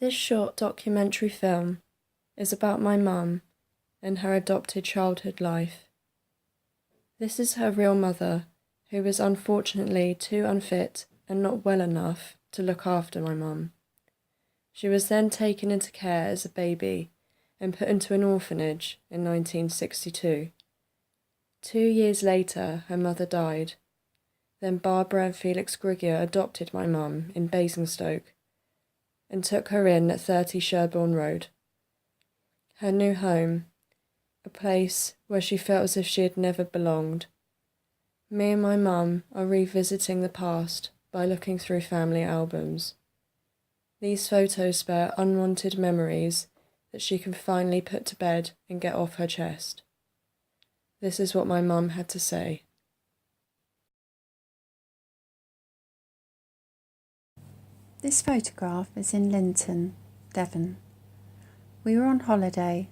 This short documentary film is about my mum and her adopted childhood life. This is her real mother, who was unfortunately too unfit and not well enough to look after my mum. She was then taken into care as a baby and put into an orphanage in 1962. 2 years later, her mother died. Then Barbara and Felix Griggia adopted my mum in Basingstoke and took her in at 30 Sherborne Road. Her new home, a place where she felt as if she had never belonged. Me and my mum are revisiting the past by looking through family albums. These photos spare unwanted memories that she can finally put to bed and get off her chest. This is what my mum had to say. This photograph is in Linton, Devon. We were on holiday,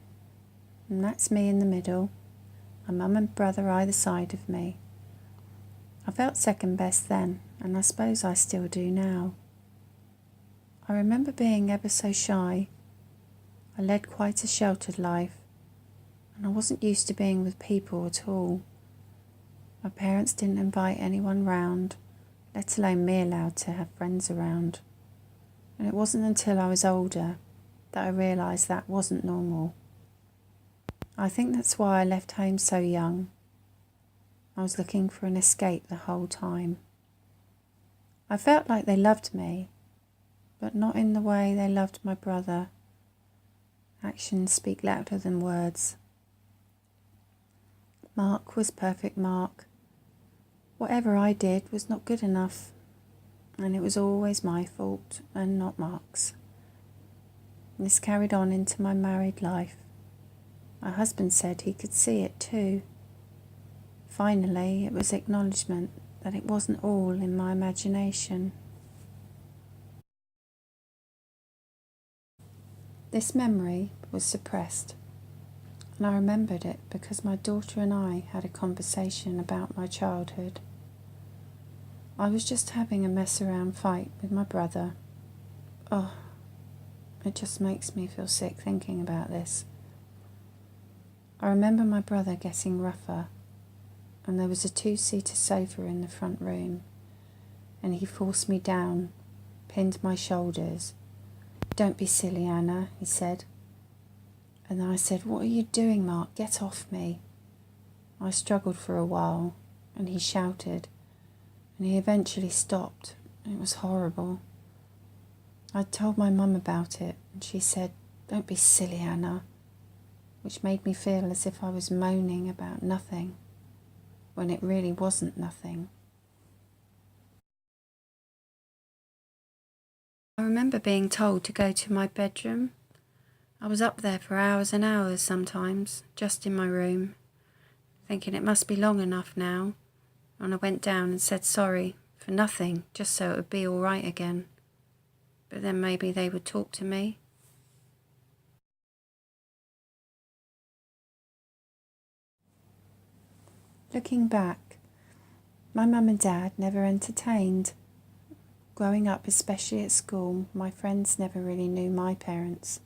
and that's me in the middle, my mum and brother either side of me. I felt second best then, and I suppose I still do now. I remember being ever so shy. I led quite a sheltered life, and I wasn't used to being with people at all. My parents didn't invite anyone round, let alone me allowed to have friends around. And it wasn't until I was older that I realised that wasn't normal. I think that's why I left home so young. I was looking for an escape the whole time. I felt like they loved me, but not in the way they loved my brother. Actions speak louder than words. Mark was perfect Mark. Whatever I did was not good enough, and it was always my fault and not Mark's. This carried on into my married life. My husband said he could see it too. Finally, it was acknowledgement that it wasn't all in my imagination. This memory was suppressed, and I remembered it because my daughter and I had a conversation about my childhood. I was just having a mess around fight with my brother. Oh, it just makes me feel sick thinking about this. I remember my brother getting rougher, and there was a 2-seater sofa in the front room, and he forced me down, pinned my shoulders. "Don't be silly, Anna," he said. And then I said, "What are you doing, Mark? Get off me." I struggled for a while, and he shouted, and he eventually stopped. It was horrible. I told my mum about it, and she said, "Don't be silly, Anna," which made me feel as if I was moaning about nothing, when it really wasn't nothing. I remember being told to go to my bedroom. I was up there for hours and hours sometimes, just in my room, thinking it must be long enough now, and I went down and said sorry for nothing, just so it would be all right again. But then maybe they would talk to me. Looking back, my mum and dad never entertained. Growing up, especially at school, my friends never really knew my parents.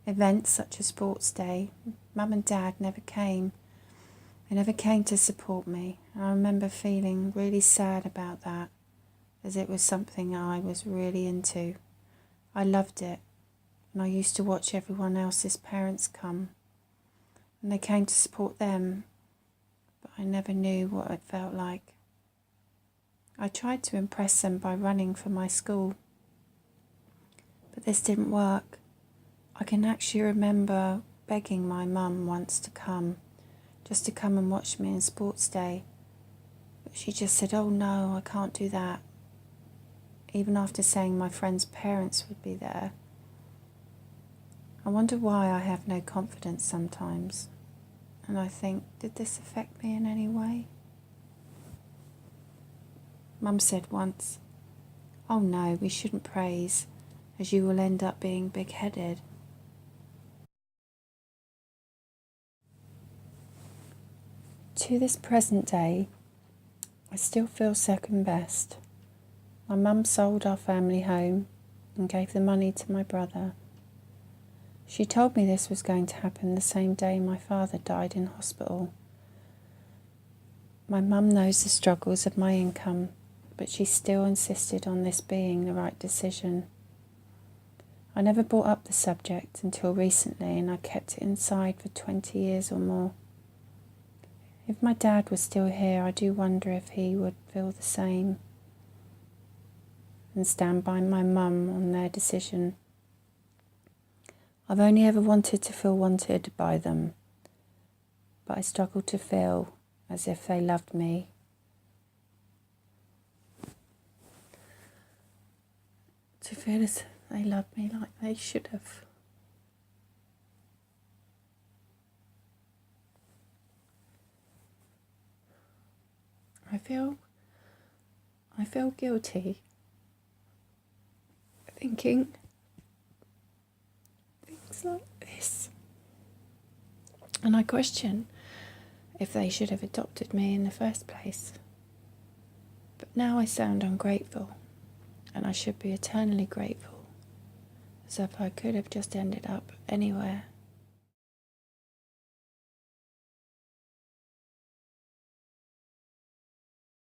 Events such as sports day, mum and dad never came. They never came to support me, and I remember feeling really sad about that, as it was something I was really into. I loved it, and I used to watch everyone else's parents come, and they came to support them, but I never knew what it felt like. I tried to impress them by running for my school, but this didn't work. I can actually remember begging my mum once to come, just to come and watch me in sports day, but she just said, "Oh no, I can't do that," even after saying my friends' parents would be there. I wonder why I have no confidence sometimes, and I think, did this affect me in any way? Mum said once, "Oh no, we shouldn't praise, as you will end up being big-headed." To this present day, I still feel second best. My mum sold our family home, and gave the money to my brother. She told me this was going to happen the same day my father died in hospital. My mum knows the struggles of my income, but she still insisted on this being the right decision. I never brought up the subject until recently, and I kept it inside for 20 years or more. If my dad was still here, I do wonder if he would feel the same and stand by my mum on their decision. I've only ever wanted to feel wanted by them, but I struggle to feel as if they loved me. To feel as if they loved me like they should have. I feel guilty thinking things like this. And I question if they should have adopted me in the first place. But now I sound ungrateful, and I should be eternally grateful, as if I could have just ended up anywhere